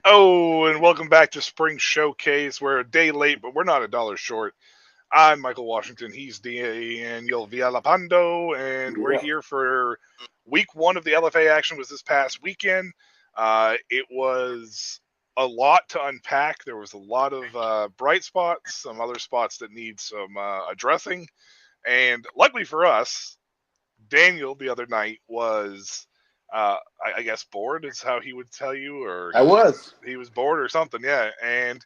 Oh, and welcome back to Spring Showcase. We're a day late, but we're not a dollar short. I'm Michael Washington. He's Daniel Villalpando, and we're Yeah. here for week one of the LFA action. Was this past weekend. It was a lot to unpack. There was a lot of bright spots, some other spots that need some addressing, and luckily for us, Daniel the other night was, I guess, bored is how he would tell you, or I was. he was bored or something, yeah, and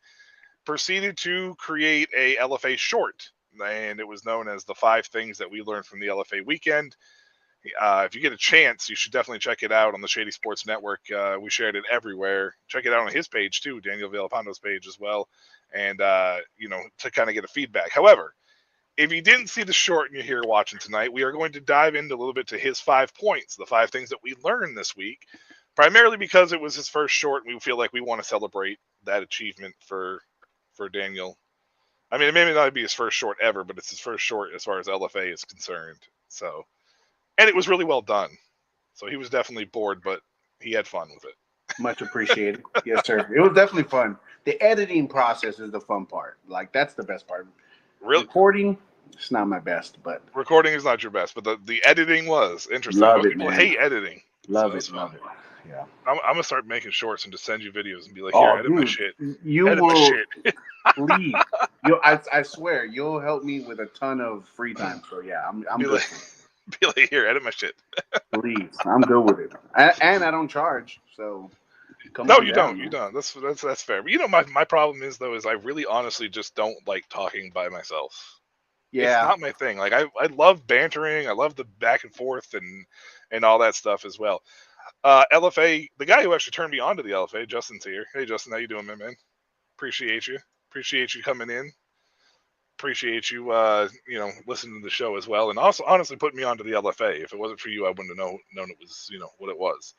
proceeded to create a LFA short, and it was known as the 5 things that we learned from the LFA weekend. If you get a chance, you should definitely check it out on the Shady Sports Network. We shared it everywhere. Check it out on his page too, Daniel Villapando's page as well, and to kind of get a feedback. However, if you didn't see the short and you're here watching tonight, we are going to dive into a little bit to his 5 points, the 5 things that we learned this week, primarily because it was his first short, and we feel like we want to celebrate that achievement for Daniel. I mean, it may not be his first short ever, but it's his first short as far as LFA is concerned. So, and it was really well done. So he was definitely bored, but he had fun with it. Much appreciated. Yes, sir. It was definitely fun. The editing process is the fun part. Like, that's the best part. Really, Recording, it's not my best, but recording is not your best, but the editing was interesting. Love Most it, people man. hate editing. love So it's it. Love fun. it. Yeah. I'm gonna start making shorts and just send you videos and be like, here, Oh, edit my dude, shit. you Edit my will shit. please. I swear, you'll help me with a ton of free time. So yeah, I'm Be good. like, be like, here, edit my shit. Please, I'm good with it, and I don't charge. So come No, on you down, don't. You man. don't. That's fair. But my problem is though is I really honestly just don't like talking by myself. It's Yeah, not my thing. Like I love bantering. I love the back and forth and all that stuff as well. LFA, the guy who actually turned me on to the LFA, Justin's here. Hey Justin, how you doing, man? Appreciate you. Appreciate you coming in. Appreciate you listening to the show as well, and also honestly putting me onto the LFA. If it wasn't for you, I wouldn't have known it was what it was.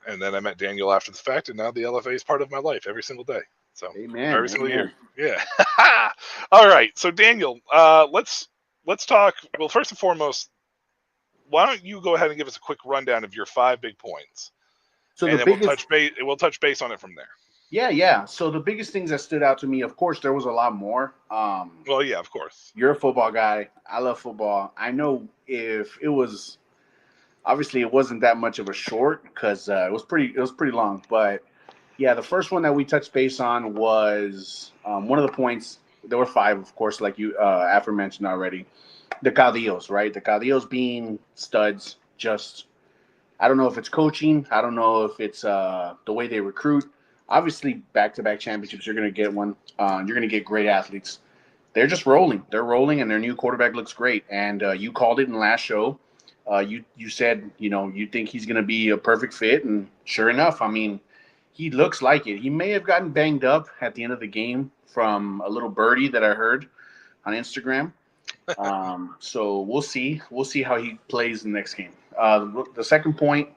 And then I met Daniel after the fact, and now the LFA is part of my life every single day. So amen, every single amen. year, yeah. All right, so Daniel, let's talk. Well, first and foremost, why don't you go ahead and give us a quick rundown of your 5 big points, So the and then we'll biggest touch base. We'll touch base on it from there. Yeah. So the biggest things that stood out to me, of course, there was a lot more. Well, yeah, of course. You're a football guy. I love football. I know if it was obviously it wasn't that much of a short because it was pretty long. But yeah, the first one that we touched base on was one of the points. There were 5, of course, like you aforementioned already. The Cadillos, right? The Cadillos being studs. Just I don't know if it's coaching. I don't know if it's the way they recruit. Obviously, back-to-back championships, you're going to get one. You're going to get great athletes. They're just rolling. They're rolling, and their new quarterback looks great. And you called it in the last show. You said you think he's going to be a perfect fit, and sure enough, I mean, he looks like it. He may have gotten banged up at the end of the game from a little birdie that I heard on Instagram. So we'll see. We'll see how he plays the next game. The second point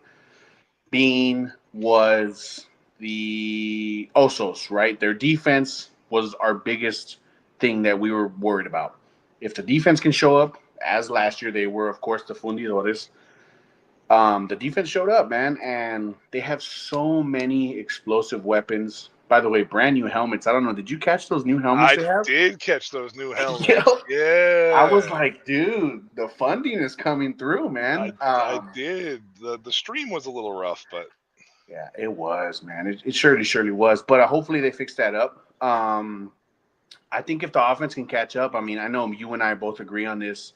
being was the Osos, right? Their defense was our biggest thing that we were worried about. If the defense can show up, as last year they were, of course, the Fundidores, the defense showed up, man, and they have so many explosive weapons. By the way, brand new helmets. I don't know. Did you catch those new helmets I they have? did catch those new You helmets. know, I was Yeah. like, dude, the funding is coming through, man. I did. The stream was a little rough, but Yeah, it was, man. It surely was. But hopefully they fix that up. I think if the offense can catch up, I mean, I know you and I both agree on this.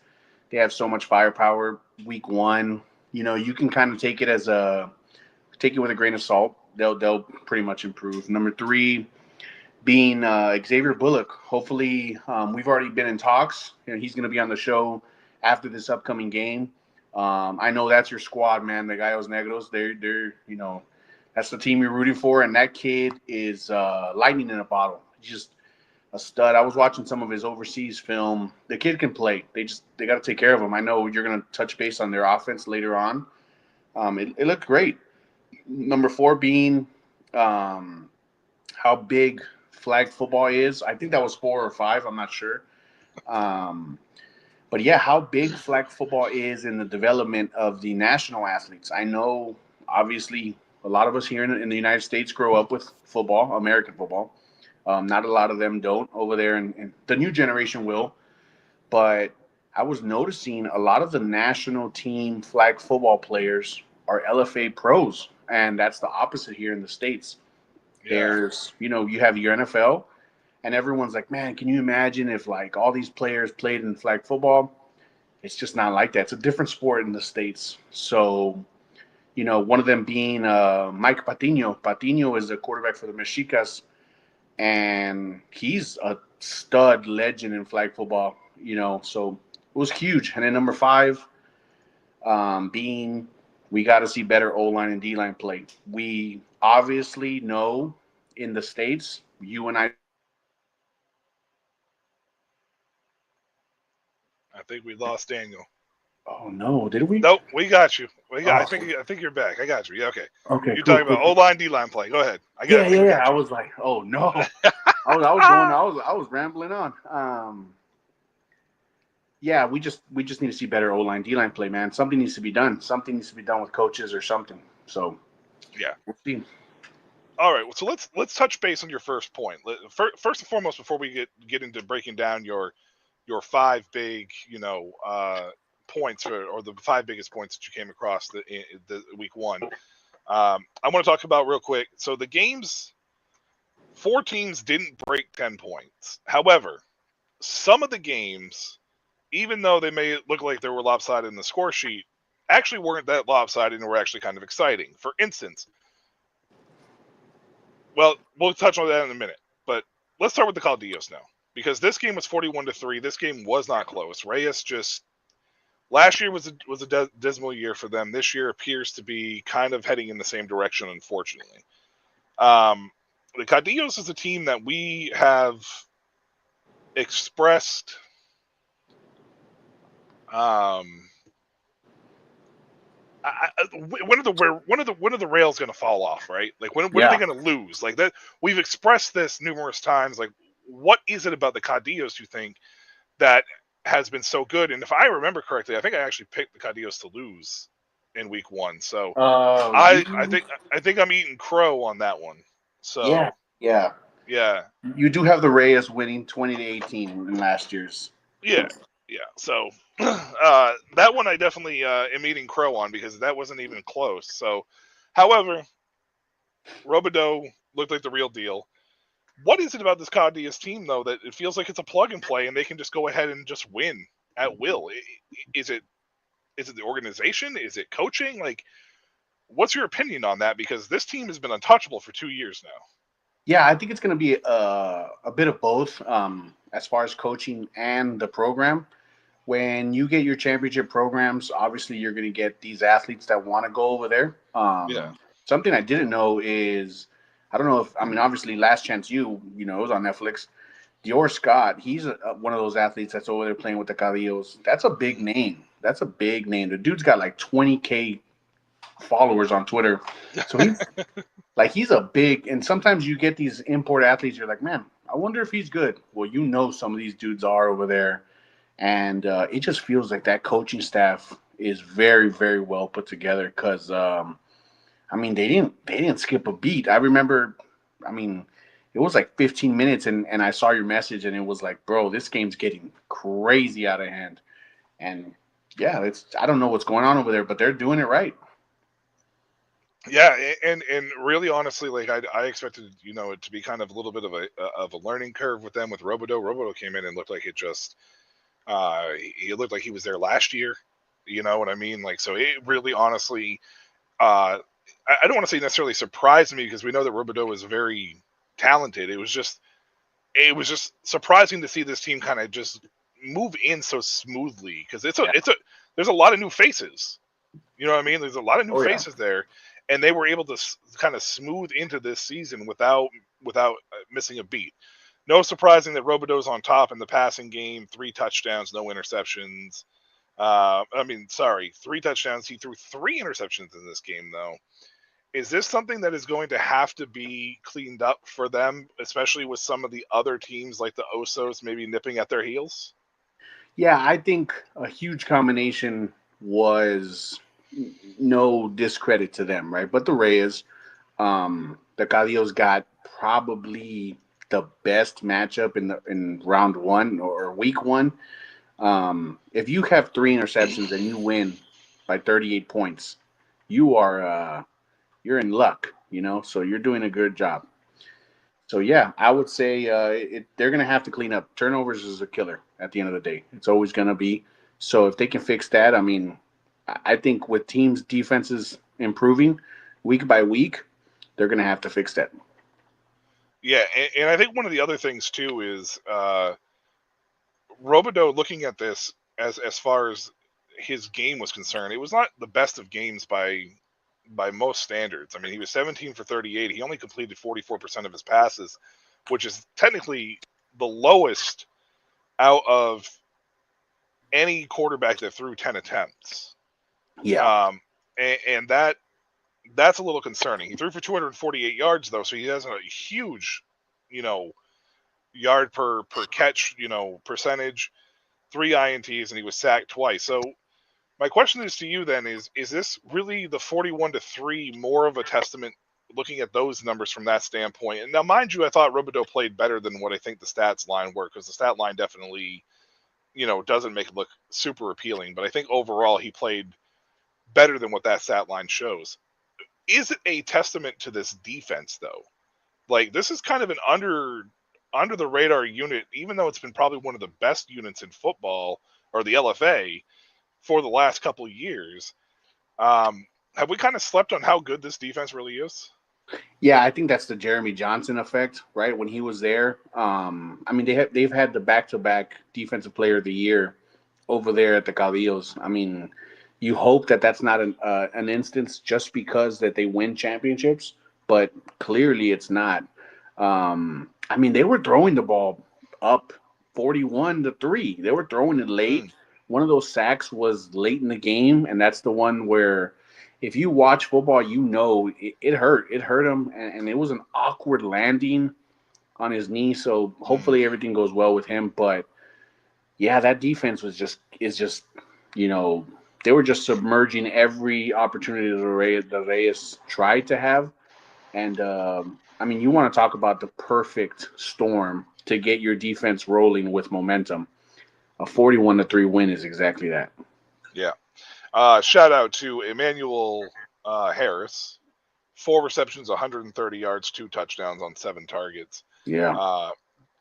They have so much firepower. Week 1, you can kind of take it with a grain of salt. They'll pretty much improve. Number 3 being Xavier Bullock. Hopefully, we've already been in talks. He's going to be on the show after this upcoming game. I know that's your squad, man. The Gallos Negros. They're that's the team you're rooting for, and that kid is lightning in a bottle. He's just a stud. I was watching some of his overseas film. The kid can play. They got to take care of him. I know you're going to touch base on their offense later on. It looked great. Number 4 being how big flag football is. I think that was 4 or 5. I'm not sure. But yeah, how big flag football is in the development of the national athletes. I know, obviously, a lot of us here in the United States grow up with football, American football. Not a lot of them don't over there, and the new generation will. But I was noticing a lot of the national team flag football players are LFA pros, and that's the opposite here in the States. Yeah. There's, you have your NFL, and everyone's like, man, can you imagine if like all these players played in flag football? It's just not like that. It's a different sport in the States. So, one of them being Mike Patino. Patino is the quarterback for the Mexicas, and he's a stud legend in flag football, so it was huge. And then number 5 being we got to see better O-line and D-line play. We obviously know in the States, you and I. I think we lost Daniel. Oh no! Did we? Nope, we got you. I think you're back. I got you. Yeah, okay. Okay. You're talking about O-line, D-line play. Go ahead. Yeah. I was like, oh no. I was rambling on. Yeah, we just need to see better O-line, D-line play, man. Something needs to be done. Something needs to be done with coaches or something. So, yeah, we'll see. All right, so let's touch base on your first point. First and foremost, before we get into breaking down your 5 big, points or the 5 biggest points that you came across the week 1. I want to talk about real quick. So the games, 4 teams didn't break 10 points. However, some of the games, even though they may look like they were lopsided in the score sheet, actually weren't that lopsided and were actually kind of exciting. For instance, well, we'll touch on that in a minute, but let's start with the Caudillos now, because this game was 41-3. This game was not close. Reyes just last year was a dismal year for them. This year appears to be kind of heading in the same direction, unfortunately. The Caudillos is a team that we have expressed when are the rails going to fall off, right? Like when are they going to lose? Like that, we've expressed this numerous times. Like, what is it about the Caudillos you think that has been so good? And if I remember correctly, I think I actually picked the Caudillos to lose in week 1. So I think I'm eating crow on that one. So yeah. You do have the Reyes winning 20-18 in last year's. Yeah. So that one I definitely am eating crow on, because that wasn't even close. So, however, Robideau looked like the real deal. What is it about this Caudillos team, though, that it feels like it's a plug and play and they can just go ahead and just win at will? Is it the organization? Is it coaching? Like, what's your opinion on that? Because this team has been untouchable for 2 years now. Yeah, I think it's going to be a bit of both as far as coaching and the program. When you get your championship programs, obviously you're going to get these athletes that want to go over there. Something I didn't know is, I don't know if, obviously Last Chance U, it was on Netflix. Dior Scott, he's one of those athletes that's over there playing with the Caudillos. That's a big name. The dude's got like 20K followers on Twitter. So he's a big, and sometimes you get these import athletes, you're like, man, I wonder if he's good. Well, some of these dudes are over there. And it just feels like that coaching staff is very, very well put together, because, they didn't skip a beat. I remember, it was like 15 minutes and I saw your message and it was like, bro, this game's getting crazy out of hand. And yeah, I don't know what's going on over there, but they're doing it right. Yeah, and really honestly, like I expected, it to be kind of a little bit of a learning curve with them with Robideau. Robideau came in and looked like it just He looked like he was there last year. You know what I mean? Like, so it really, honestly, I don't want to say necessarily surprised me because we know that Robideau is very talented. It was just surprising to see this team kind of just move in so smoothly because there's a lot of new faces. You know what I mean? There's a lot of new Oh yeah. faces there, and they were able to kind of smooth into this season without missing a beat. No surprising that Robideau's on top in the passing game, 3 touchdowns, no interceptions. 3 touchdowns. He threw 3 interceptions in this game, though. Is this something that is going to have to be cleaned up for them, especially with some of the other teams like the Osos maybe nipping at their heels? Yeah, I think a huge combination was no discredit to them, right? But the Reyes, the Calillos got probably the best matchup in round one or week one. If you have 3 interceptions and you win by 38 points, you are you're in luck, you know. So you're doing a good job. So yeah, I would say they're going to have to clean up. Turnovers is a killer at the end of the day. It's always going to be. So if they can fix that, I mean, I think with teams' defenses improving week by week, they're going to have to fix that. Yeah, and I think one of the other things too is Robideau looking at this as far as his game was concerned. It was not the best of games by most standards. I mean, he was 17 for 38. He only completed 44% of his passes, which is technically the lowest out of any quarterback that threw 10 attempts. Yeah. And that's a little concerning. He threw for 248 yards though, so he has a huge, you know, yard per catch, percentage, 3 INTs, and he was sacked twice. So my question is to you then is this really the 41-3 more of a testament looking at those numbers from that standpoint? And now, mind you, I thought Robideau played better than what I think the stats line were because the stat line definitely, doesn't make it look super appealing. But I think overall he played better than what that stat line shows. Is it a testament to this defense though? Like this is kind of an under the radar unit, even though it's been probably one of the best units in football or the LFA for the last couple of years. Have we kind of slept on how good this defense really is? Yeah, I think that's the Jeremy Johnson effect, right? When he was there, I mean they've had the back-to-back defensive player of the year over there at the Calvillos. I mean, you hope that that's not an instance just because that they win championships, but clearly it's not. I mean, they were throwing the ball up 41-3. They were throwing it late. One of those sacks was late in the game, and that's the one where if you watch football, you know it hurt. It hurt him, and it was an awkward landing on his knee. So hopefully everything goes well with him. But yeah, that defense is just they were just submerging every opportunity the Reyes tried to have. And I mean, you want to talk about the perfect storm to get your defense rolling with momentum. A 41-3 win is exactly that. Yeah. Shout out to Emmanuel Harris. 4 receptions, 130 yards, 2 touchdowns on 7 targets. Yeah.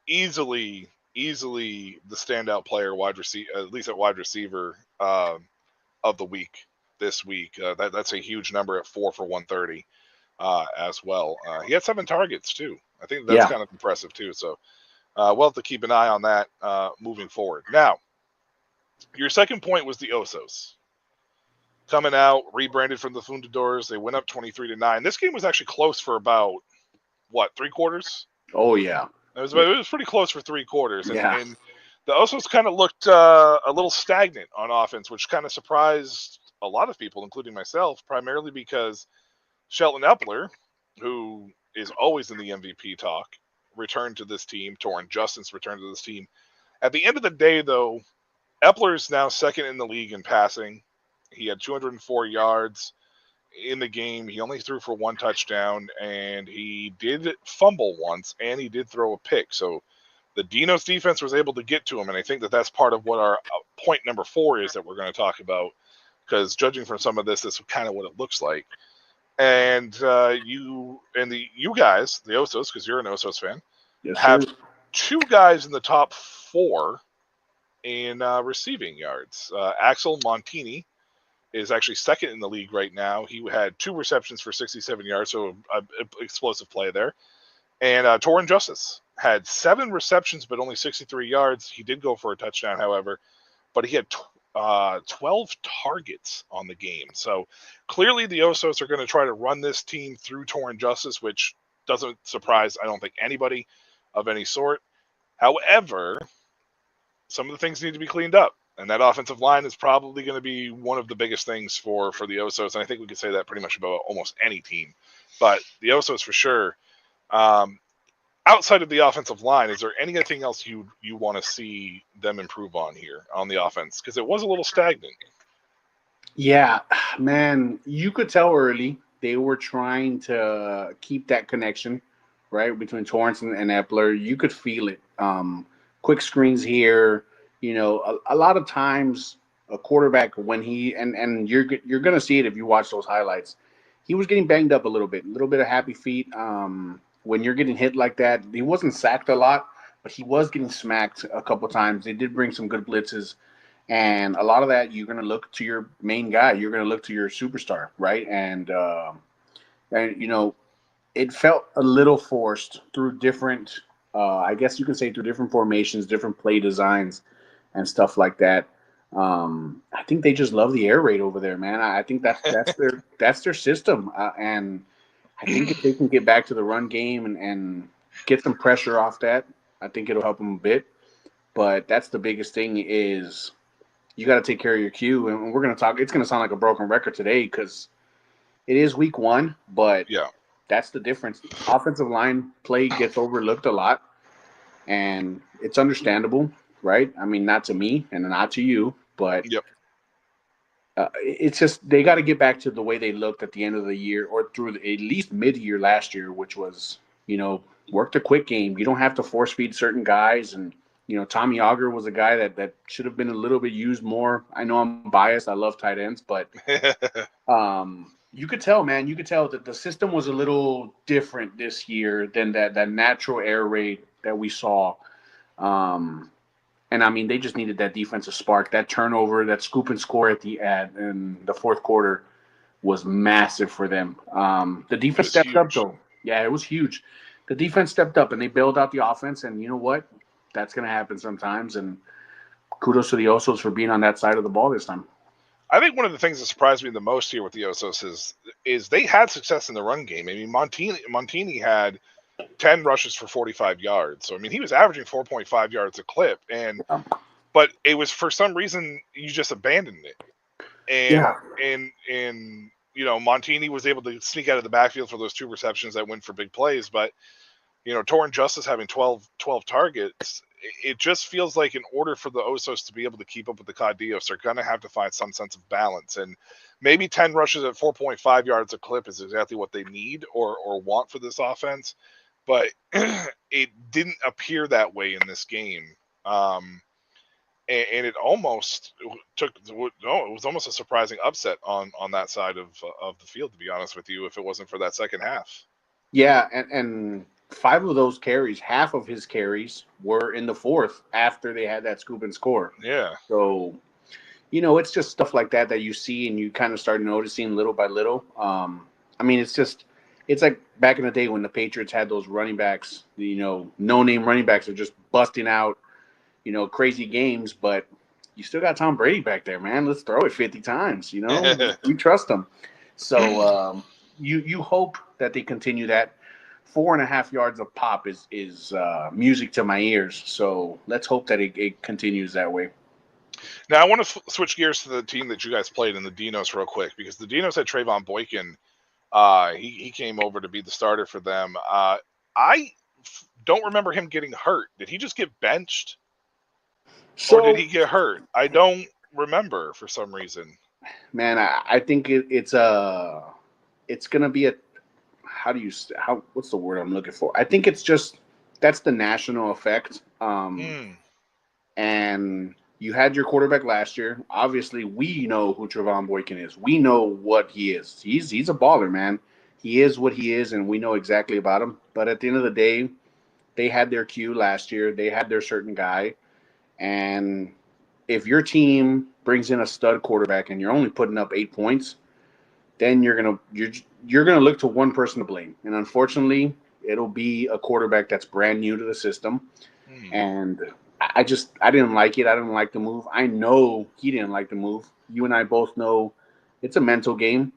Easily the standout player, wide receiver, at least at wide receiver of the week this week. That's a huge number at 4 for 130 as well. He had 7 targets too. I think that's kind of impressive too. So we'll have to keep an eye on that moving forward. Now, your second point was the Osos. Coming out, rebranded from the Fundadores. They went up 23-9. This game was actually close for about, 3 quarters? Oh, yeah. It was pretty close for 3 quarters. And the Osos kind of looked a little stagnant on offense, which kind of surprised a lot of people, including myself, primarily because Shelton Epler, who is always in the MVP talk, returned to this team. Torrin Justin's returned to this team. At the end of the day, though, Epler is now second in the league in passing. He had 204 yards in the game. He only threw for 1 touchdown, and he did fumble once, and he did throw a pick. So the Dinos defense was able to get to him, and I think that that's part of what our point number 4 is that we're going to talk about, because judging from some of this is kind of what it looks like. And you guys, the Osos, because you're an Osos fan, have 2 guys in the top 4 in receiving yards. Axel Montini is actually second in the league right now. He had 2 receptions for 67 yards, so explosive play there. And Torrin Justice had 7 receptions, but only 63 yards. He did go for a touchdown, however, but he had 12 targets on the game. So clearly the Osos are going to try to run this team through Torrin Justice, which doesn't surprise, I don't think, anybody of any sort. However, some of the things need to be cleaned up. And that offensive line is probably going to be one of the biggest things for the Osos. And I think we could say that pretty much about almost any team. But the Osos for sure. Outside of the offensive line, is there anything else you want to see them improve on here on the offense? Because it was a little stagnant. Yeah, man, you could tell early they were trying to keep that connection, right, between Torrance and Epler. You could feel it. Quick screens here, a lot of times a quarterback when he and you're gonna see it if you watch those highlights. He was getting banged up a little bit of happy feet. When you're getting hit like that, he wasn't sacked a lot, but he was getting smacked a couple times. They did bring some good blitzes. And a lot of that, you're going to look to your main guy. You're going to look to your superstar, right? And it felt a little forced through different, I guess you can say through different formations, different play designs, and stuff like that. I think they just love the air raid over there, man. I think that's their system, and I think if they can get back to the run game and get some pressure off that, I think it'll help them a bit. But that's the biggest thing is you got to take care of your queue. And we're going to talk. It's going to sound like a broken record today because it is week 1, but yeah, that's the difference. Offensive line play gets overlooked a lot, and it's understandable, right? I mean, not to me and not to you, but yep. it's just they got to get back to the way they looked at the end of the year or through at least mid-year last year, which was, work the quick game. You don't have to force feed certain guys. And, Tommy Auger was a guy that should have been a little bit used more. I know I'm biased. I love tight ends, but you could tell, man. You could tell that the system was a little different this year than that natural air raid that we saw. And I mean, they just needed that defensive spark. That turnover, that scoop and score in the fourth quarter was massive for them. The defense stepped up, though. Yeah, it was huge. The defense stepped up, and they bailed out the offense. And you know what? That's going to happen sometimes. And kudos to the Osos for being on that side of the ball this time. I think one of the things that surprised me the most here with the Osos is they had success in the run game. I mean, Montini had 10 rushes for 45 yards. So, I mean, he was averaging 4.5 yards a clip. But it was for some reason you just abandoned it. And Montini was able to sneak out of the backfield for those 2 receptions that went for big plays. But, Torrin Justice having 12 targets, it just feels like in order for the Osos to be able to keep up with the Caudillos, they're going to have to find some sense of balance. And maybe 10 rushes at 4.5 yards a clip is exactly what they need or want for this offense. But it didn't appear that way in this game. And it almost it was almost a surprising upset on that side of the field, to be honest with you, if it wasn't for that second half. Yeah, and 5 of those carries, half of his carries were in the fourth after they had that scoop and score. Yeah. So, it's just stuff like that you see and you kind of start noticing little by little. I mean, it's like back in the day when the Patriots had those running backs, no-name running backs are just busting out, crazy games, but you still got Tom Brady back there, man. Let's throw it 50 times, We trust him. So you hope that they continue that. 4.5 yards of pop is music to my ears. So let's hope that it continues that way. Now, I want to switch gears to the team that you guys played in the Dinos real quick, because the Dinos had Trayvon Boykin. He came over to be the starter for them. I don't remember him getting hurt. Did he just get benched? Or did he get hurt? I don't remember for some reason. Man, I think it's going to be what's the word I'm looking for? I think it's just that's the national effect. And you had your quarterback last year. Obviously, we know who Trayvon Boykin is. We know what he is. He's a baller, man. He is what he is, and we know exactly about him. But at the end of the day, they had their cue last year. They had their certain guy. And if your team brings in a stud quarterback and you're only putting up 8 points, then you're gonna look to one person to blame, and unfortunately, it'll be a quarterback that's brand new to the system. Hmm. And I didn't like it. I didn't like the move. I know he didn't like the move. You and I both know it's a mental game.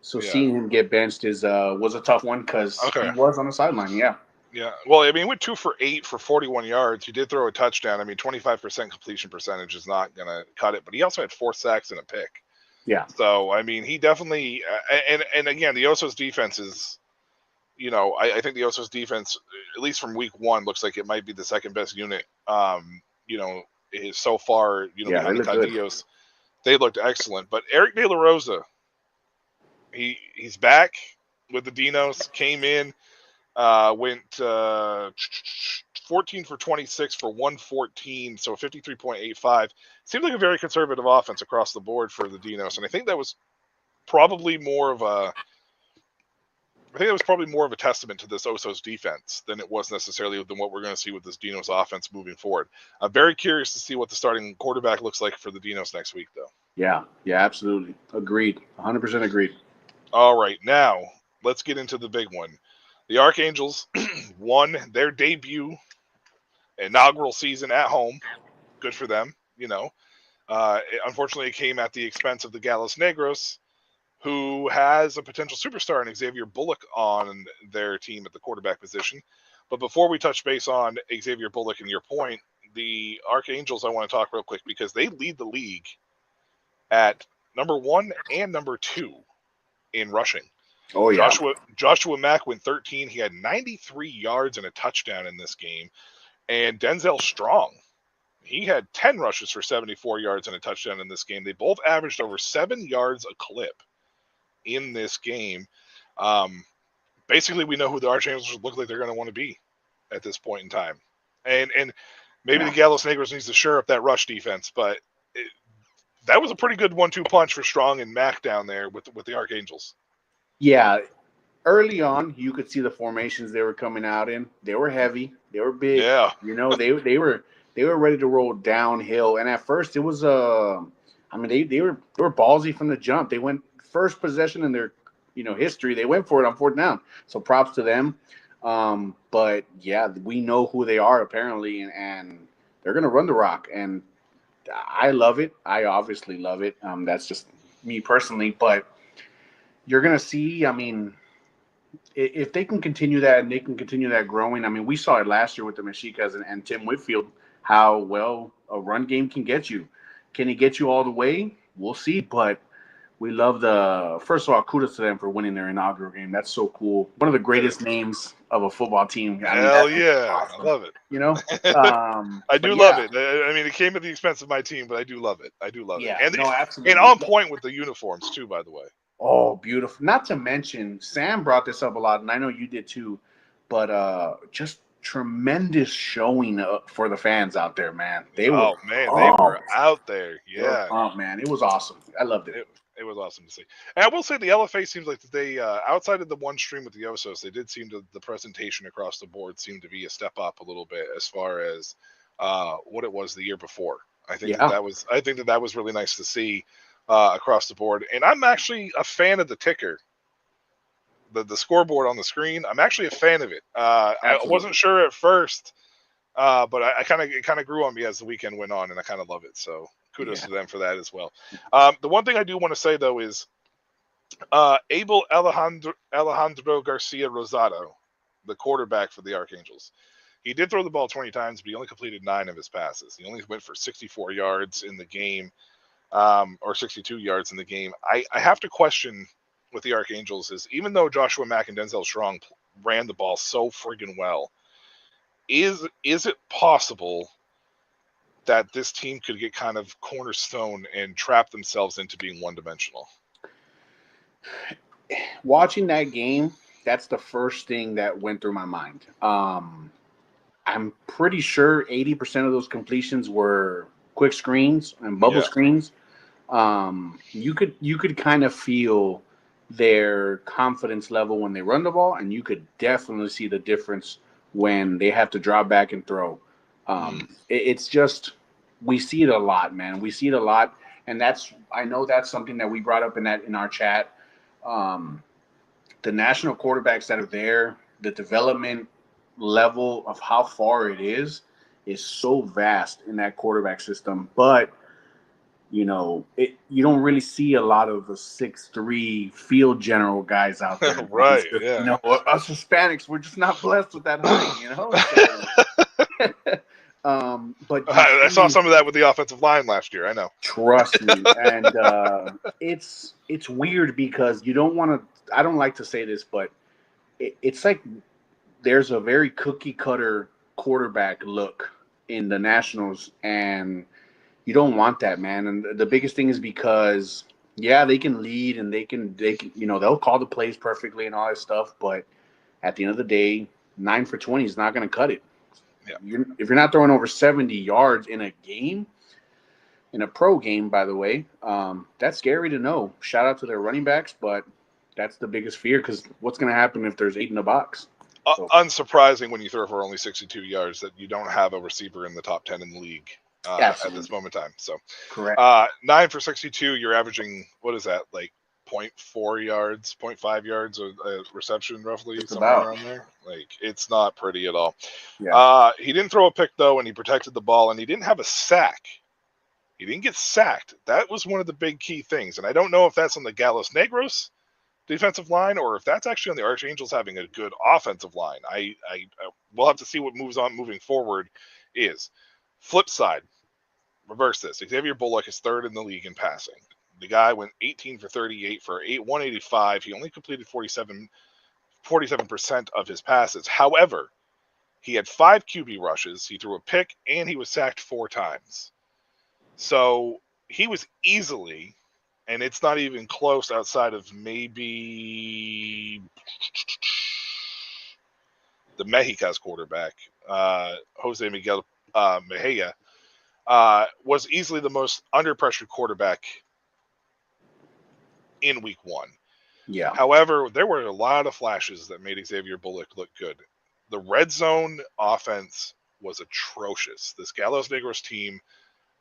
So Yeah. seeing him get benched was a tough one because Okay. he was on the sideline. Yeah. Yeah. Well, I mean, he went 2 for 8 for 41 yards. He did throw a touchdown. I mean, 25% completion percentage is not going to cut it, but he also had 4 sacks and a pick. Yeah. So, I mean, he definitely and again, the Osos defense is, I think the Osos defense, at least from week 1, looks like it might be the second best unit. Is so far, Yeah, they behind the look good. Cadillos. They looked excellent. But Eric De La Rosa, he's back with the Dinos, came in, went 14 for 26 for 114, so 53.85. Seemed like a very conservative offense across the board for the Dinos, and I think that was probably more of a testament to this Osos defense than it was necessarily than what we're going to see with this Dinos offense moving forward. I'm very curious to see what the starting quarterback looks like for the Dinos next week, though. Yeah. Yeah. Absolutely. Agreed. 100% agreed. All right, now let's get into the big one. The Archangels won their debut inaugural season at home. Good for them, Unfortunately, it came at the expense of the Gallos Negros, who has a potential superstar in Xavier Bullock on their team at the quarterback position. But before we touch base on Xavier Bullock and your point, the Archangels I want to talk real quick because they lead the league at number 1 and number 2 in rushing. Oh, yeah. Joshua Mack went 13. He had 93 yards and a touchdown in this game. And Denzel Strong, he had 10 rushes for 74 yards and a touchdown in this game. They both averaged over 7 yards a clip in this game. Basically, we know who the Archangels look like they're going to want to be at this point in time. And maybe the Gallos Negros needs to shore up that rush defense, but that was a pretty good 1-2 punch for Strong and Mack down there with the Archangels. Yeah. Early on, you could see the formations they were coming out in. They were heavy. They were big. Yeah. They were ready to roll downhill. And at first, it was they were ballsy from the jump. They went first possession in their history. They went for it on 4th down. So props to them. But yeah, we know who they are apparently, and they're gonna run the rock. And I love it. I obviously love it. That's just me personally, but you're gonna see. I mean, if they can continue that and they can continue that growing, I mean, we saw it last year with the Mexicas and Tim Whitfield, how well a run game can get you. Can it get you all the way? We'll see. But we love first of all, kudos to them for winning their inaugural game. That's so cool. One of the greatest names of a football team. Hell yeah. Awesome. I love it. I do love it. I mean, it came at the expense of my team, but I do love it. Yeah, and, absolutely. And on point with the uniforms, too, by the way. Oh, beautiful. Not to mention, Sam brought this up a lot, and I know you did too, but just tremendous showing for the fans out there, man. They were out there. Yeah. Man. It was awesome. I loved it. It was awesome to see. And I will say the LFA seems like they, outside of the one stream with the Osos, they did seem to, the presentation across the board seemed to be a step up a little bit as far as what it was the year before. I think that was really nice to see across the board. And I'm actually a fan of the ticker. The scoreboard on the screen, I'm actually a fan of it. I wasn't sure at first, but it kind of grew on me as the weekend went on, and I kind of love it. So kudos to them for that as well. The one thing I do want to say though is Abel Alejandro Garcia Rosado, the quarterback for the Archangels. He did throw the ball 20 times, but he only completed 9 of his passes. He only went for 64 yards in the game, or 62 yards in the game. I have to question with the Archangels is, even though Joshua Mack and Denzel Strong ran the ball so friggin' well, is it possible that this team could get kind of cornerstone and trap themselves into being one-dimensional? Watching that game, that's the first thing that went through my mind. I'm pretty sure 80% of those completions were quick screens and bubble screens. You could kind of feel their confidence level when they run the ball, and you could definitely see the difference when they have to drop back and throw. It's just we see it a lot, man. We see it a lot, and I know that's something that we brought up in our chat. Um, the national quarterbacks that are there, the development level of how far it is so vast in that quarterback system. But you don't really see a lot of the 6'3" field general guys out there. Man. Right, Just, yeah. Us Hispanics, we're just not blessed with that height. So, but you I saw see, some of that with the offensive line last year. I know. trust me, and it's weird because you don't want to. I don't like to say this, but it's like there's a very cookie cutter quarterback look in the Nationals, and you don't want that, man. And the biggest thing is because yeah, they can lead and they can they'll call the plays perfectly and all that stuff, but at the end of the day, 9 for 20 is not going to cut it. Yeah. If you're not throwing over 70 yards in a game, in a pro game, by the way, that's scary to know. Shout out to their running backs, but that's the biggest fear because what's going to happen if there's 8 in the box? So, Unsurprising when you throw for only 62 yards that you don't have a receiver in the top 10 in the league at this moment in time. So, correct. 9 for 62, you're averaging, what is that, like 0.4 yards, 0.5 yards a reception, roughly, Just somewhere about. around there. Like, it's not pretty at all. Yeah. He didn't throw a pick, though, and he protected the ball, and he didn't have a sack. He didn't get sacked. That was one of the big key things. And I don't know if that's on the Gallos Negros defensive line or if that's actually on the Archangels having a good offensive line. I we'll have to see what moves on moving forward is. Flip side, reverse this. Xavier Bullock is third in the league in passing. The guy went 18 for 38 for 185. He only completed 47% of his passes. However, he had 5 QB rushes. He threw a pick and he was sacked 4 times. So he was easily, and it's not even close outside of maybe the Mexica's quarterback, Jose Miguel Mejia, was easily the most under pressure quarterback in week 1. Yeah. However, there were a lot of flashes that made Xavier Bullock look good. The red zone offense was atrocious. This Gallos Negros team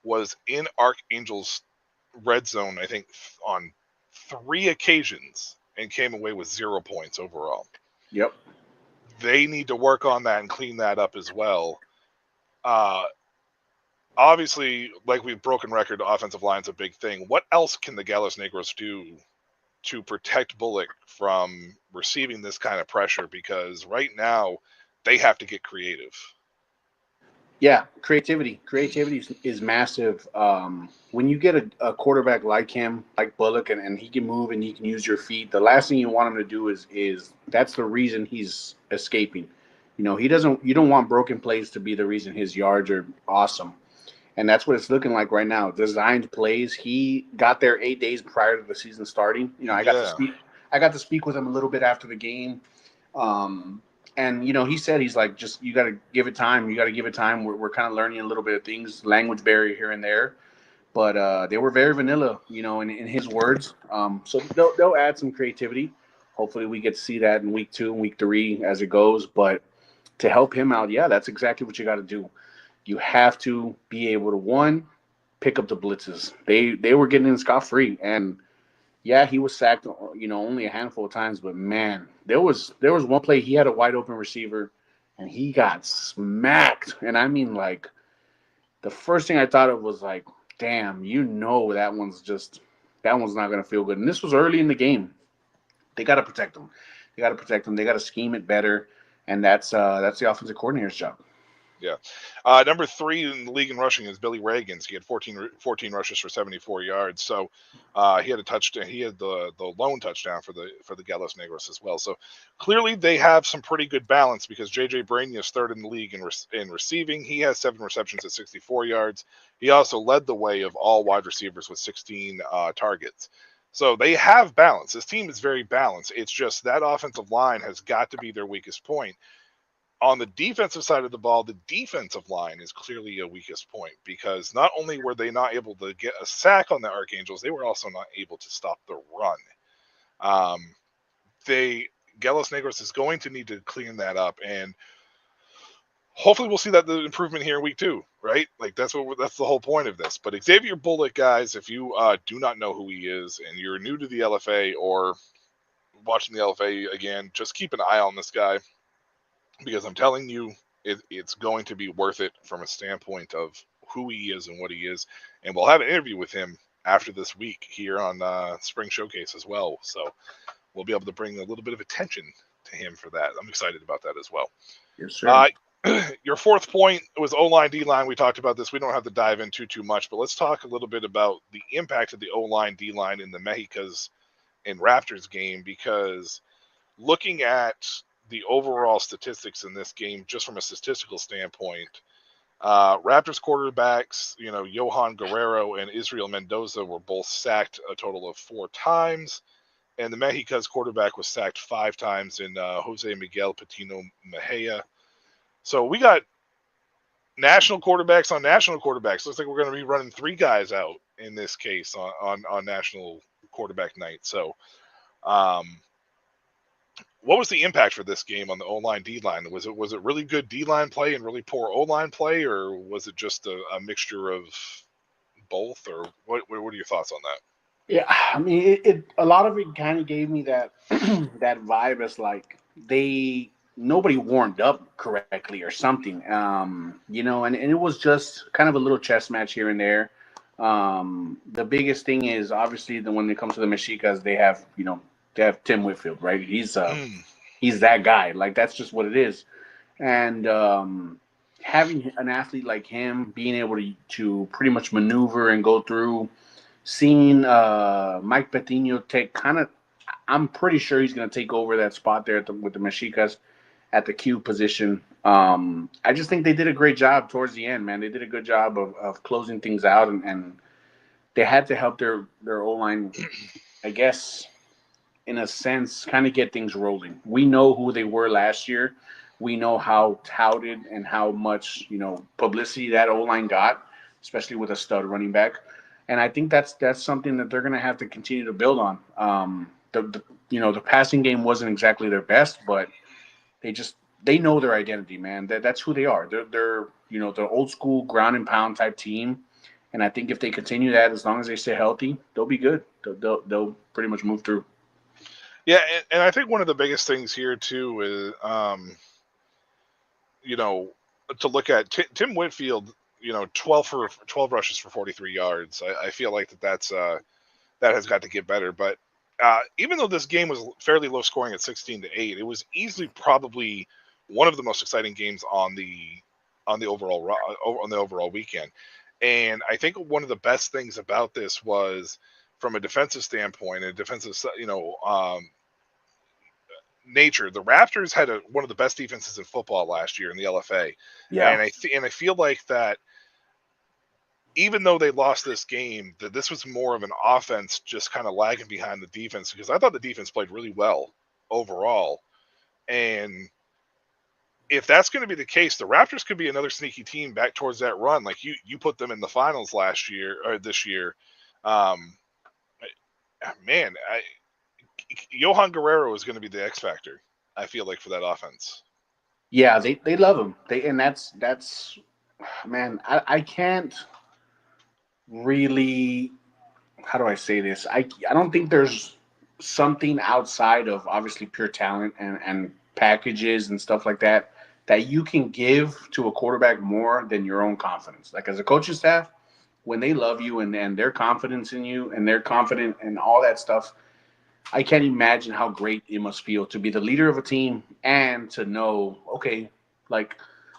was in Archangel's red zone, I think, on 3 occasions and came away with 0 points overall. Yep. They need to work on that and clean that up as well. Obviously, like we've broken record, offensive line's a big thing. What else can the Gallos Negros do to protect Bullock from receiving this kind of pressure? Because right now, they have to get creative. Yeah, creativity is massive. When you get a quarterback like him, like Bullock, and he can move and he can use your feet, the last thing you want him to do is that's the reason he's escaping. You don't want broken plays to be the reason his yards are awesome. And that's what it's looking like right now. Designed plays. He got there 8 days prior to the season starting. I got to speak with him a little bit after the game. And he said he's like, just you got to give it time. You got to give it time. We're kind of learning a little bit of things, language barrier here and there, but they were very vanilla, in his words. So they'll add some creativity. Hopefully, we get to see that in week 2 and week 3 as it goes. But to help him out, yeah, that's exactly what you got to do. You have to be able to, one, pick up the blitzes. They were getting in scot-free, and yeah, he was sacked, only a handful of times, but man, there was one play he had a wide open receiver, and he got smacked. And I mean, like, the first thing I thought of was like, damn, that one's not gonna feel good. And this was early in the game. They got to protect them. They got to scheme it better, and that's the offensive coordinator's job. Yeah. Number 3 in the league in rushing is Billy Reagans. He had 14 rushes for 74 yards. So he had a touchdown. He had the lone touchdown for the Gallos Negros as well. So clearly they have some pretty good balance because J.J. Brainy is third in the league in receiving. He has 7 receptions at 64 yards. He also led the way of all wide receivers with 16 targets. So they have balance. This team is very balanced. It's just that offensive line has got to be their weakest point. On the defensive side of the ball, the defensive line is clearly a weakest point because not only were they not able to get a sack on the Archangels, they were also not able to stop the run. Gallos Negros is going to need to clean that up. And hopefully we'll see that the improvement here in week 2, right? Like that's the whole point of this. But Xavier Bullock, guys, if you do not know who he is and you're new to the LFA or watching the LFA again, just keep an eye on this guy because I'm telling you, it's going to be worth it from a standpoint of who he is and what he is. And we'll have an interview with him after this week here on Spring Showcase as well. So we'll be able to bring a little bit of attention to him for that. I'm excited about that as well. Yes, sir. Your fourth point was O-line, D-line. We talked about this. We don't have to dive into too much, but let's talk a little bit about the impact of the O-line, D-line in the Mexicas and Raptors game, because looking at the overall statistics in this game, just from a statistical standpoint, Raptors quarterbacks, Johan Guerrero and Israel Mendoza were both sacked a total of 4 times, and the Mexicas quarterback was sacked 5 times in Jose Miguel Patino Mejia. So we got national quarterbacks on national quarterbacks. Looks like we're going to be running 3 guys out in this case on national quarterback night. So, what was the impact for this game on the O-line, D-line? Was it really good D-line play and really poor O-line play, or was it just a mixture of both? Or what are your thoughts on that? Yeah, I mean, a lot of it kind of gave me that that vibe as like nobody warmed up correctly or something, and it was just kind of a little chess match here and there. The biggest thing is obviously when it comes to the Mexicas, they have Tim Whitfield, right? He's that guy. Like that's just what it is, and having an athlete like him being able to pretty much maneuver and go through. Seeing Mike Patino take I'm pretty sure he's going to take over that spot there with the Mexicas at the Q position. I just think they did a great job towards the end, man. They did a good job of closing things out, and they had to help their O-line, I guess, in a sense, kind of get things rolling. We know who they were last year. We know how touted and how much publicity that O-line got, especially with a stud running back. And I think that's something that they're going to have to continue to build on. The passing game wasn't exactly their best, but they know their identity, man. That's who they are. They're the old school ground and pound type team, and I think if they continue that, as long as they stay healthy, they'll be good. They'll pretty much move through. Yeah, and I think one of the biggest things here too is to look at Tim Whitfield. 12 rushes for 43 yards. I feel like that has got to get better. But even though this game was fairly low scoring at 16-8, it was easily probably one of the most exciting games on the overall weekend. And I think one of the best things about this was from a defensive standpoint, a defensive nature. The Raptors had one of the best defenses in football last year in the LFA. Yeah. And I feel like that even though they lost this game, that this was more of an offense just kind of lagging behind the defense, because I thought the defense played really well overall. And if that's going to be the case, the Raptors could be another sneaky team back towards that run. Like you put them in the finals last year or this year. Johan Guerrero is going to be the X factor, I feel like, for that offense. Yeah, they love him. That's man, I can't really, how do I say this? I don't think there's something outside of obviously pure talent and packages and stuff like that you can give to a quarterback more than your own confidence. Like as a coaching staff, when they love you and their confidence in you and they're confident and all that stuff, I can't imagine how great it must feel to be the leader of a team and to know, okay, like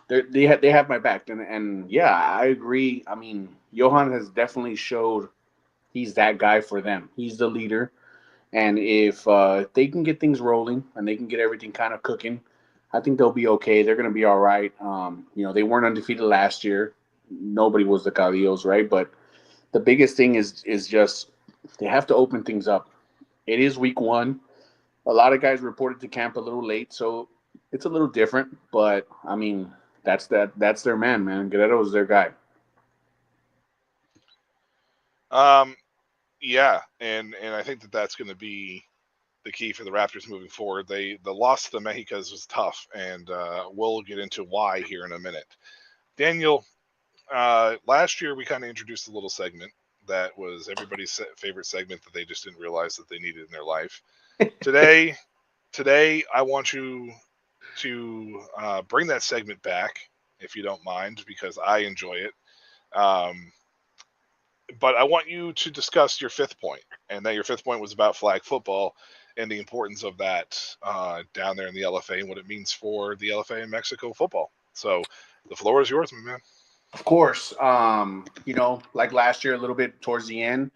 they have my back. And yeah, I agree. I mean, Johan has definitely showed he's that guy for them. He's the leader. And if they can get things rolling and they can get everything kind of cooking, I think they'll be okay. They're going to be all right. They weren't undefeated last year. Nobody was the Caudillos, right? But the biggest thing is just they have to open things up. It is week 1. A lot of guys reported to camp a little late, so it's a little different. But I mean, that's their man. Guerrero is their guy. Yeah, and I think that's going to be the key for the Raptors moving forward. The loss to the Mexicas was tough, and we'll get into why here in a minute. Daniel, last year we kind of introduced a little segment that was everybody's favorite segment that they just didn't realize that they needed in their life. Today, I want you to bring that segment back, if you don't mind, because I enjoy it. But I want you to discuss your fifth point, and that your fifth point was about flag football and the importance of that down there in the LFA and what it means for the LFA and Mexico football. So the floor is yours, my man. Of course, like last year, a little bit towards the end.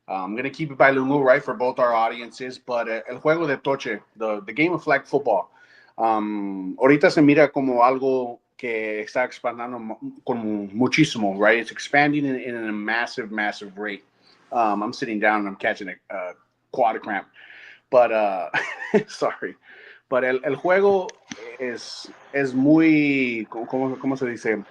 I'm going to keep it bilingual, right, for both our audiences, but el juego de toche, the game of flag football, ahorita se mira como algo que está expandiendo con muchísimo, right? It's expanding in a massive, massive rate. I'm sitting down and I'm catching a quad cramp, but sorry. But el juego es muy, ¿cómo se dice?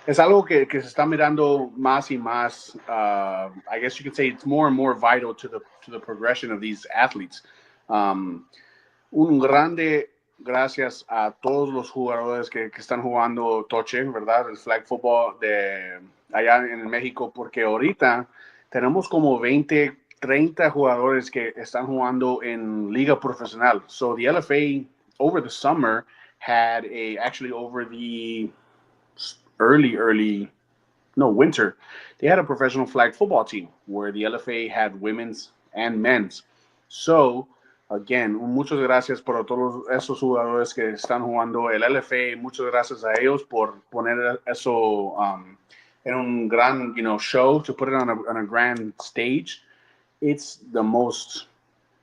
Es algo que se está mirando más y más. I guess you could say it's more and more vital to the progression of these athletes. Un grande gracias a todos los jugadores que están jugando toche, ¿verdad? El flag football de allá en México, porque ahorita tenemos como 20, 30 jugadores que están jugando en liga profesional. So the LFA over the summer had actually over the winter, they had a professional flag football team where the LFA had women's and men's. So, again, muchas gracias por todos esos jugadores que están jugando el LFA. Muchas gracias a ellos por poner eso en un gran, show, to put it on a grand stage. It's the most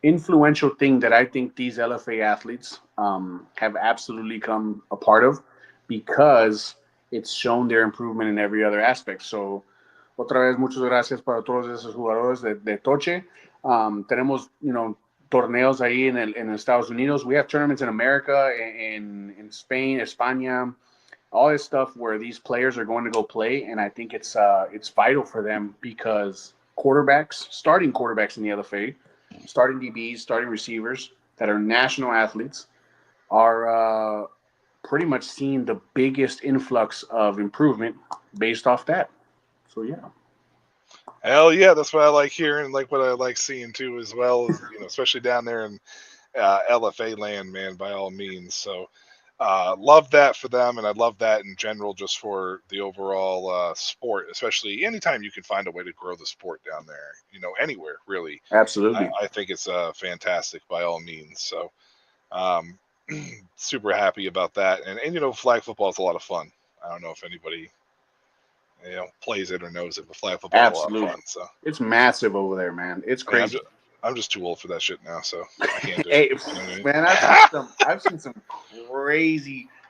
influential thing that I think these LFA athletes have absolutely come a part of, because it's shown their improvement in every other aspect. So, otra vez, muchas gracias para todos esos jugadores de Toche. Tenemos, torneos ahí en Estados Unidos. We have tournaments in America, in Spain, España, all this stuff where these players are going to go play, and I think it's vital for them, because starting quarterbacks in the LFA, starting DBs, starting receivers that are national athletes are pretty much seeing the biggest influx of improvement based off that. So yeah. Hell yeah, that's what I like hearing, like what I like seeing too, as well, especially down there in LFA land, man. By all means, so love that for them, and I love that in general, just for the overall sport, especially anytime you can find a way to grow the sport down there, anywhere really. Absolutely. I think it's fantastic by all means. So. Super happy about that, and flag football is a lot of fun. I don't know if anybody plays it or knows it, but flag football Absolutely. is a lot of fun. So it's massive over there, man. It's crazy. I'm just too old for that shit now, so I can't do hey, it. Man, I've seen some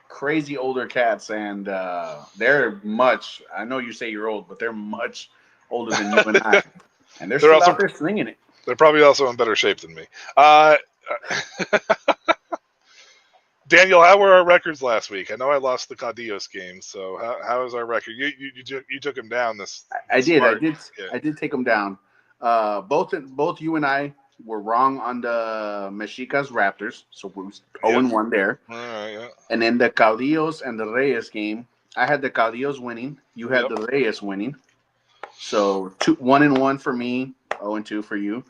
crazy older cats, and they're much. I know you say you're old, but they're much older than you and I, and they're still out there slinging it. They're probably also in better shape than me. Daniel, how were our records last week? I know I lost the Caudillos game, so how is our record? You took him down this. I did. Yeah. I did take him down. Both you and I were wrong on the Mexicas Raptors, so we was 0-1 there. All right, yeah. And then the Caudillos and the Reyes game, I had the Caudillos winning. You had the Reyes winning. So 1-1 for me, 0-2 for you.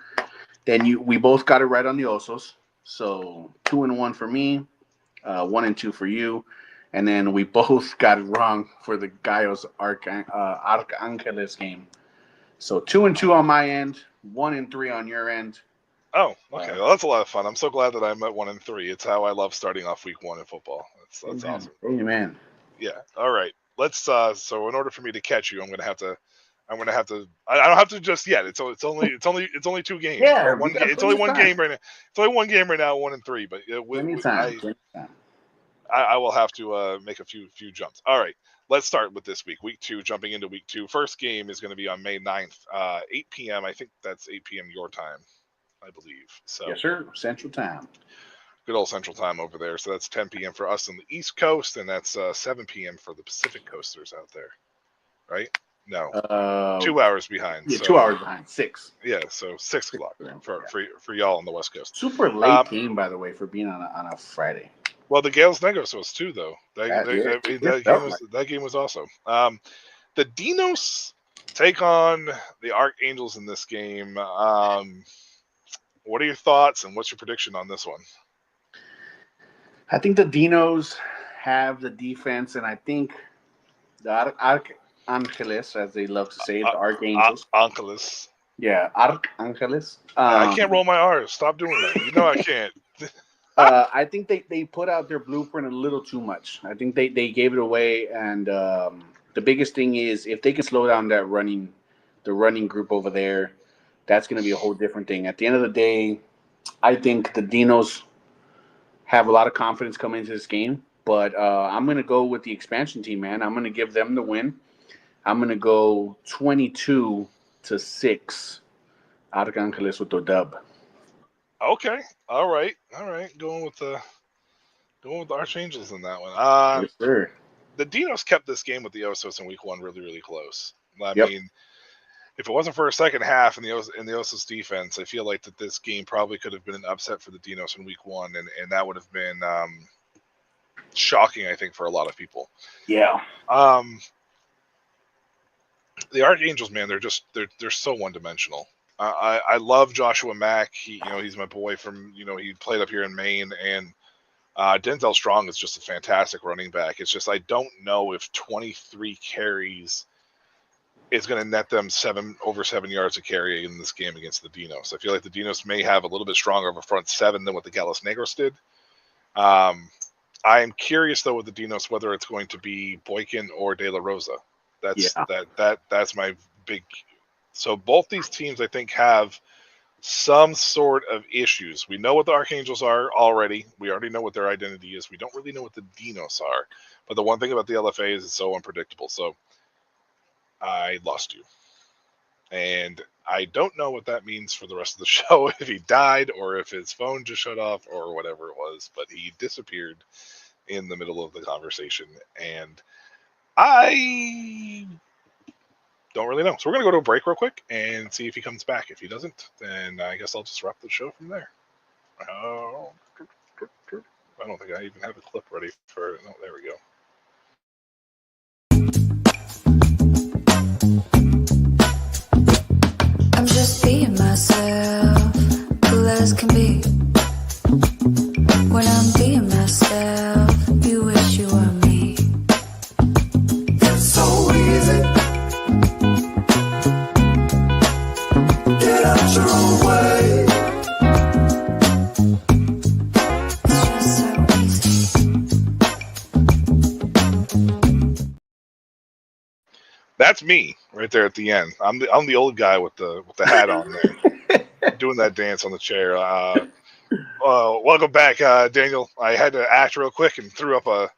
Then we both got it right on the Osos. So 2-1 for me. 1-2 for you, and then we both got it wrong for the Gallos Arcangeles game. So 2-2 on my end, 1-3 on your end. Oh, okay. Well, that's a lot of fun. I'm so glad that I'm at 1-3. It's how I love starting off week 1 in football. That's awesome. Amen. Yeah. All right. Let's. So in order for me to catch you, I'm gonna have to. I don't have to just yet. It's only 2 games. Yeah, it's only one game right now. It's only one game right now, 1-3. But I will have to make a few jumps. All right, let's start with this week, week 2. Jumping into week 2, first game is going to be on May 9th, 8 p.m. I think that's 8 p.m. your time, I believe. So yes, sir. Central Time. Good old Central Time over there. So that's 10 p.m. for us on the East Coast, and that's 7 p.m. for the Pacific Coasters out there, right? No, 2 hours behind. Yeah, so, 2 hours behind. 6. Yeah, so 6 o'clock for y'all on the West Coast. Super late game, by the way, for being on a Friday. Well, the Gales Negros was too, though. That game was awesome. The Dinos take on the Archangels in this game. What are your thoughts and what's your prediction on this one? I think the Dinos have the defense, and I think the Arcángeles, as they love to say it, the Archangels. Angeles. Yeah, Arcángeles. I can't roll my R's. Stop doing that. You know I can't. I think they put out their blueprint a little too much. I think they gave it away, and the biggest thing is if they can slow down the running group over there, that's going to be a whole different thing. At the end of the day, I think the Dinos have a lot of confidence coming into this game, but I'm going to go with the expansion team, man. I'm going to give them the win. I'm going to go 22-6. Arcángeles with the dub. Okay. All right. Going with the Archangels in that one. Yes, sir. The Dinos kept this game with the Osos in week 1 really, really close. I Yep. mean, if it wasn't for a second half in the Osos defense, I feel like that this game probably could have been an upset for the Dinos in week 1, and that would have been shocking, I think, for a lot of people. Yeah. The Archangels, man, they're so one-dimensional. I love Joshua Mack. He's my boy from he played up here in Maine, and Denzel Strong is just a fantastic running back. It's just I don't know if 23 carries is going to net them over 7 yards a carry in this game against the Dinos. I feel like the Dinos may have a little bit stronger of a front seven than what the Gallos Negros did. I am curious though with the Dinos whether it's going to be Boykin or De La Rosa. That's my big. So both these teams, I think, have some sort of issues. We know what the Archangels are already. We already know what their identity is. We don't really know what the Dinos are. But the one thing about the LFA is it's so unpredictable. So I lost you. And I don't know what that means for the rest of the show, if he died or if his phone just shut off or whatever it was. But he disappeared in the middle of the conversation. And I don't really know. So we're going to go to a break real quick and see if he comes back. If he doesn't, then I guess I'll just wrap the show from there. I don't think I even have a clip ready for it. Oh, there we go. I'm just being myself, cool as can be. When I'm being myself, you wish you were me. It's so easy. Get out your own way. It's just so easy. That's me right there at the end. I'm the old guy with the hat on there, doing that dance on the chair. Welcome back, Daniel. I had to act real quick and threw up a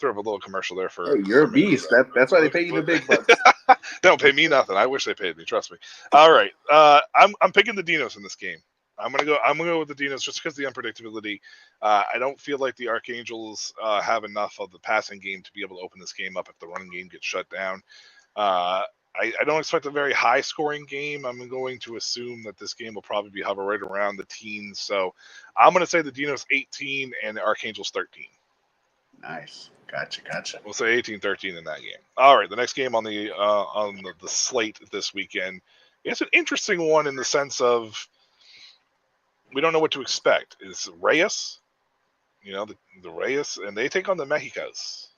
little commercial there for. Hey, you're a beast. That's why they pay you the big bucks. They don't pay me nothing. I wish they paid me. Trust me. All right. I'm picking the Dinos in this game. I'm gonna go with the Dinos just because of the unpredictability. I don't feel like the Archangels have enough of the passing game to be able to open this game up if the running game gets shut down. I don't expect a very high scoring game. I'm going to assume that this game will probably be hover right around the teens. So I'm going to say the Dinos 18 and the Archangels 13. Nice. Gotcha. We'll say 18-13 in that game. All right, the next game on the slate this weekend. It's an interesting one in the sense of we don't know what to expect. It's Reyes, the Reyes, and they take on the Mexicas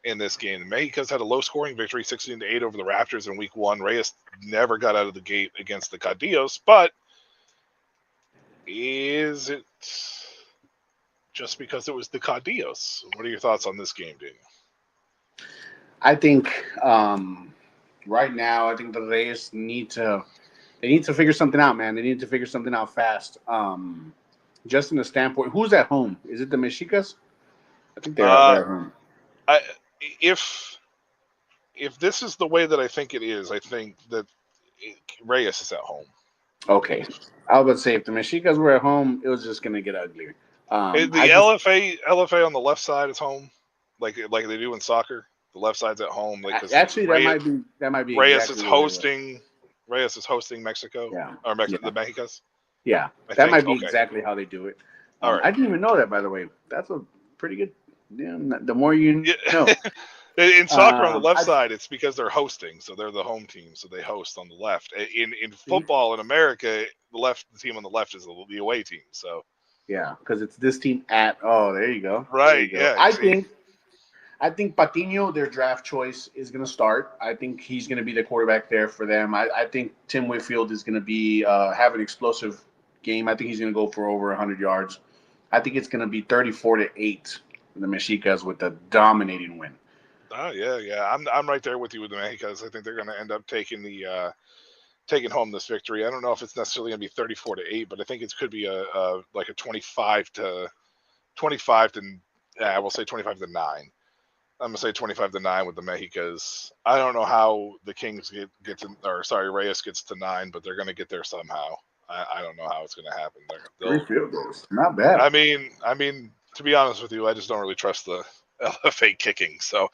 in this game. The Mexicas had a low-scoring victory, 16-8 over the Raptors in week 1. Reyes never got out of the gate against the Cadillos, but is it just because it was the Cadillos? What are your thoughts on this game, Daniel? I think right now, I think the Reyes need to figure something out, man. They need to figure something out fast. Just in the standpoint, who's at home? Is it the Mexicas? I think they're at home. If this is the way that I think it is, I think that Reyes is at home. Okay. I was about to say, if the Mexicas were at home, it was just going to get uglier. LFA on the left side is home, like they do in soccer. The left side's at home. Like, 'cause Actually, that might be Reyes exactly is what it was. hosting. Reyes is hosting Mexico. Yeah. Or Yeah. the Mexicas. Yeah, I that think. might be Okay. exactly how they do it. All right. I didn't even know that, by the way. That's a pretty good. Yeah, the more you Yeah. know. In soccer on the left I side, it's because they're hosting, so they're the home team, so they host on the left. In see. football in America, the team on the left is the away team. So Yeah, because it's this team at. Oh, there you go. There right, you go. yeah, you see. I think Patiño, their draft choice, is going to start. I think he's going to be the quarterback there for them. I think Tim Whitfield is going to be have an explosive game. I think he's going to go for over 100 yards. I think it's going to be 34-8 the Mexicas with a dominating win. Oh yeah. I'm right there with you with the Mexicas. I think they're going to end up taking home this victory. I don't know if it's necessarily going to be 34-8, but I think it could be a like a 25 to we'll say 25-9. I'm gonna say 25-9 with the Mexicas. I don't know how the Kings Reyes gets to 9, but they're gonna get there somehow. I don't know how it's gonna happen. 3 field goals, not bad. I mean, to be honest with you, I just don't really trust the LFA kicking. So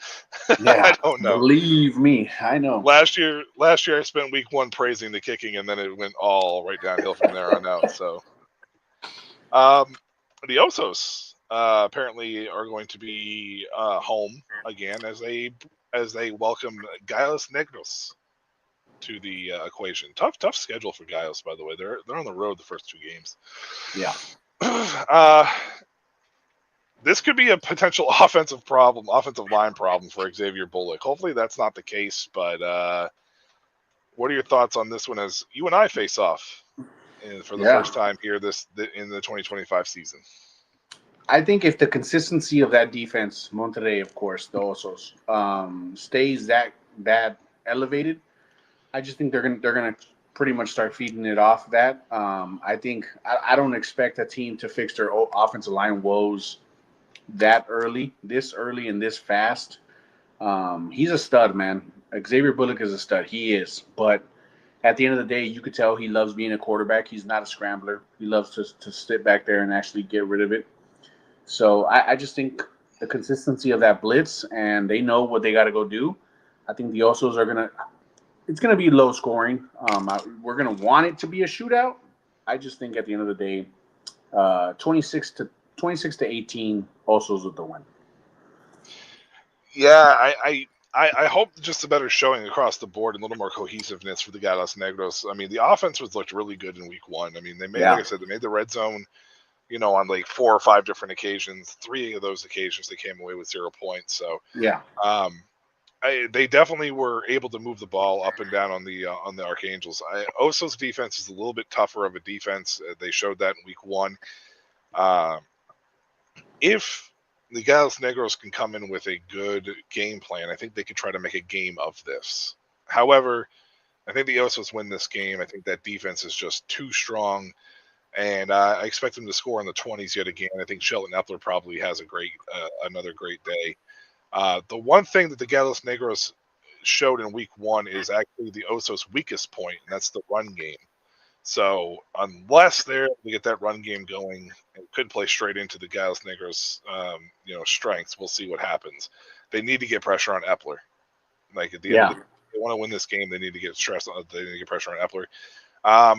Yeah, I don't know. Believe me, I know. Last year I spent week 1 praising the kicking, and then it went all right downhill from there on out. So, the Osos apparently are going to be home again as they welcome Gallos Negros to the equation. Tough schedule for Gallos, by the way. They're on the road the first 2 games. Yeah. This could be a potential offensive line problem for Xavier Bullock. Hopefully that's not the case, but what are your thoughts on this one as you and I face off for the first time here in the 2025 season? I think if the consistency of that defense, Monterrey, of course, the Osos, stays that elevated, I just think they're gonna pretty much start feeding it off that. I think I don't expect a team to fix their offensive line woes this early and this fast. He's a stud, man. Xavier Bullock is a stud. He is, but at the end of the day, you could tell he loves being a quarterback. He's not a scrambler. He loves to sit back there and actually get rid of it. So I just think the consistency of that blitz, and they know what they got to go do. I think the Osos are it's gonna be low scoring. We're gonna want it to be a shootout. I just think at the end of the day, 26 to 18, Osos with the win. Yeah, I hope just a better showing across the board and a little more cohesiveness for the Gallos Negros. I mean, the offense looked really good in week 1. I mean, like I said, they made the red zone, on like 4 or 5 different occasions. 3 of those occasions they came away with 0 points. So yeah, they definitely were able to move the ball up and down on the Archangels. Osos defense is a little bit tougher of a defense. They showed that in week 1. If the Gallos Negros can come in with a good game plan, I think they could try to make a game of this. However, I think the Osos win this game. I think that defense is just too strong, and I expect them to score in the 20s yet again. I think Shelton Epler probably has another great day. The one thing that the Gallos Negros showed in week 1 is actually the Osos' weakest point, and that's the run game. So unless they're able to get that run game going and could play straight into the Gallos Negros, strengths, we'll see what happens. They need to get pressure on Epler. Like at the end of if they want to win this game, they need to get pressure on Epler. I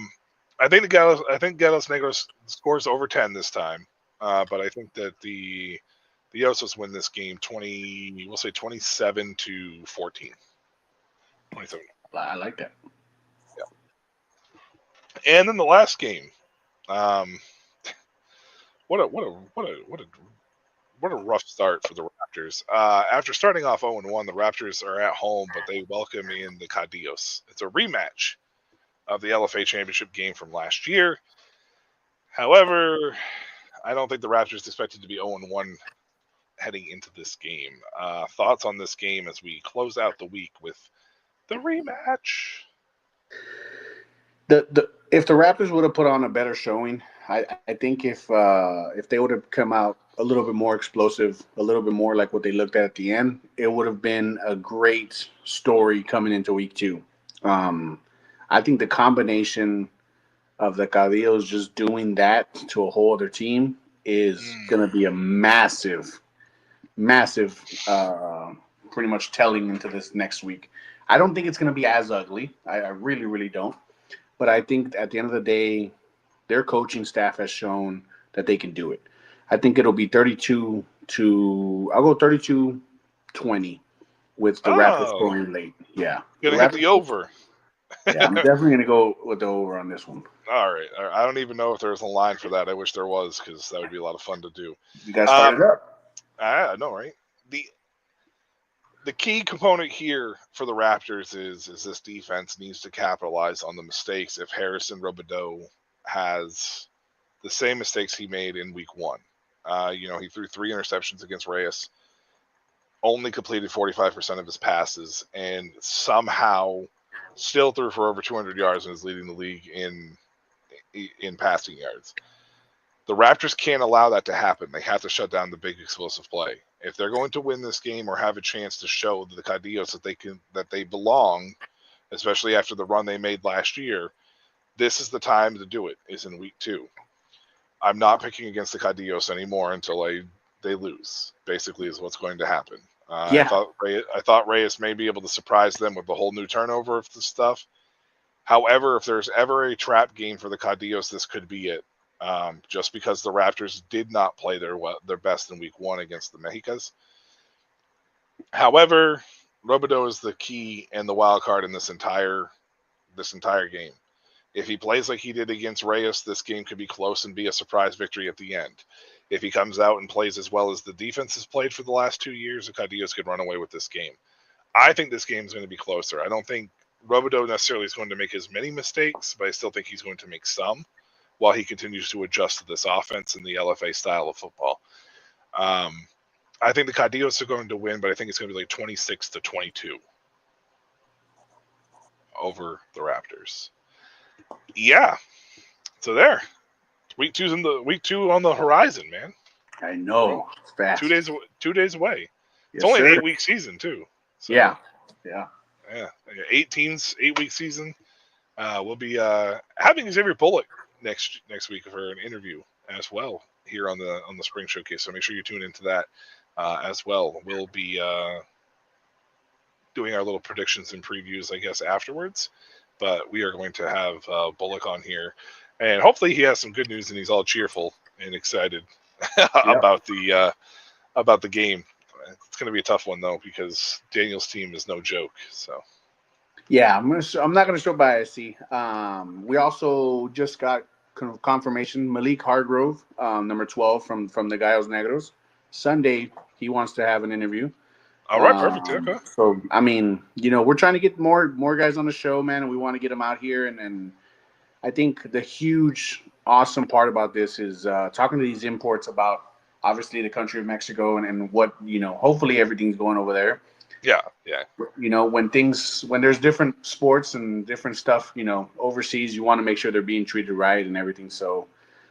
think Gallos Negros scores over 10 this time, but I think that the Osos win this game 27 to 14. 27. I like that. And then the last game, what a rough start for the Raptors. After starting off 0-1, the Raptors are at home, but they welcome in the Cadillos. It's a rematch of the LFA championship game from last year. However, I don't think the Raptors expected to be 0-1 heading into this game. Thoughts on this game as we close out the week with the rematch? If the Raptors would have put on a better showing, I think if they would have come out a little bit more explosive, a little bit more like what they looked at the end, it would have been a great story coming into week 2. I think the combination of the Cadillos just doing that to a whole other team is going to be a massive pretty much telling into this next week. I don't think it's going to be as ugly. I really, really don't. But I think at the end of the day, their coaching staff has shown that they can do it. I think it'll be 32 to, I'll go 32-20 with the Raptors Oh, scoring late. Yeah. The gonna hit the Raptors, over. yeah, I'm definitely going to go with the over on this one. All right. I don't even know if there's a line for that. I wish there was because that would be a lot of fun to do. You guys started up. I know, right? The key component here for the Raptors is this defense needs to capitalize on the mistakes if Harrison Robideau has the same mistakes he made in week one. He threw 3 interceptions against Reyes, only completed 45% of his passes, and somehow still threw for over 200 yards and is leading the league in passing yards. The Raptors can't allow that to happen. They have to shut down the big explosive play. If they're going to win this game or have a chance to show the Cadillos that they belong, especially after the run they made last year, this is the time to do it, is in week 2. I'm not picking against the Cadillos anymore until they lose, basically is what's going to happen. Yeah. I thought Reyes may be able to surprise them with the whole new turnover of the stuff. However, if there's ever a trap game for the Cadillos, this could be it. Just because the Raptors did not play their best in week 1 against the Mexicas. However, Robideau is the key and the wild card in this entire game. If he plays like he did against Reyes, this game could be close and be a surprise victory at the end. If he comes out and plays as well as the defense has played for the last 2 years, the Cadillos could run away with this game. I think this game is going to be closer. I don't think Robideau necessarily is going to make as many mistakes, but I still think he's going to make some while he continues to adjust to this offense and the LFA style of football. I think the Cadillos are going to win, but I think it's going to be like 26-22 over the Raptors. Yeah. So there. Week 2's week 2 on the horizon, man. I know. It's fast. 2 days away. Yes, it's only sir. an 8-week season too. So, Yeah. 8 teams, 8-week season. We'll be having Xavier Bullock next week for an interview as well here on the Spring Showcase. So make sure you tune into that as well. We'll be doing our little predictions and previews, I guess, afterwards. But we are going to have Bullock on here, and hopefully he has some good news and he's all cheerful and excited about the game. It's going to be a tough one though because Daniel's team is no joke. So. Yeah, I'm not gonna show bias. We also just got confirmation Malik Hargrove, number 12 from the Gallos Negros. Sunday he wants to have an interview. All right, perfect. Okay. So I mean, we're trying to get more guys on the show, man, and we want to get them out here. And I think the huge, awesome part about this is talking to these imports about obviously the country of Mexico and what hopefully everything's going over there. Yeah. When there's different sports and different stuff, overseas, you want to make sure they're being treated right and everything. So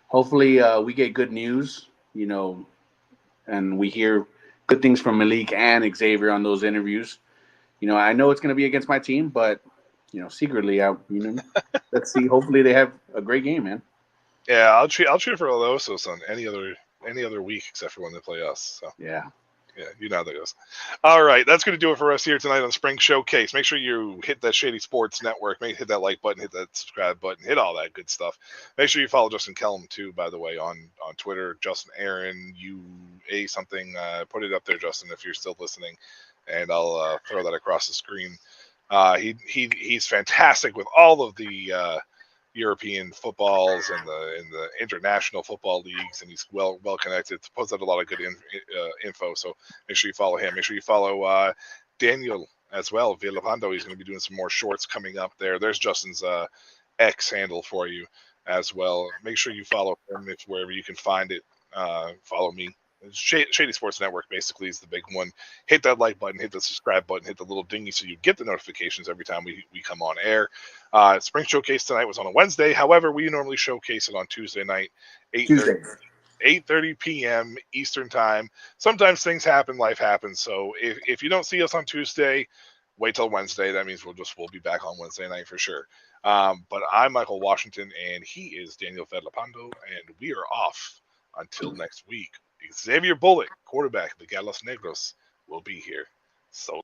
hopefully we get good news, and we hear good things from Malik and Xavier on those interviews. I know it's going to be against my team, but secretly, let's see. Hopefully they have a great game, man. Yeah, I'll cheer for Alosos on any other week except for when they play us. So yeah. Yeah, you know how that goes. All right, that's going to do it for us here tonight on Spring Showcase. Make sure you hit that Shady Sports Network. Hit that like button, hit that subscribe button, hit all that good stuff. Make sure you follow Justin Kellum, too, by the way, on Twitter. Justin Aaron, UA something. Put it up there, Justin, if you're still listening, and I'll throw that across the screen. He's fantastic with all of the European footballs and the international football leagues, and he's well connected. Posts out a lot of good info, so make sure you follow him. Make sure you follow Daniel as well. Villalpando. He's going to be doing some more shorts coming up there. There's Justin's X handle for you as well. Make sure you follow him wherever you can find it. Follow me. Shady Sports Network basically is the big one. Hit that like button, hit the subscribe button, hit the little dingy so you get the notifications every time we come on air. Spring Showcase tonight was on a Wednesday. However, we normally showcase it on Tuesday night, 8:30 p.m. Eastern time. Sometimes things happen, life happens. So if you don't see us on Tuesday, wait till Wednesday. That means we'll be back on Wednesday night for sure. But I'm Michael Washington, and he is Daniel Villalpando, and we are off until next week. Xavier Bullock, quarterback of the Gallos Negros, will be here. So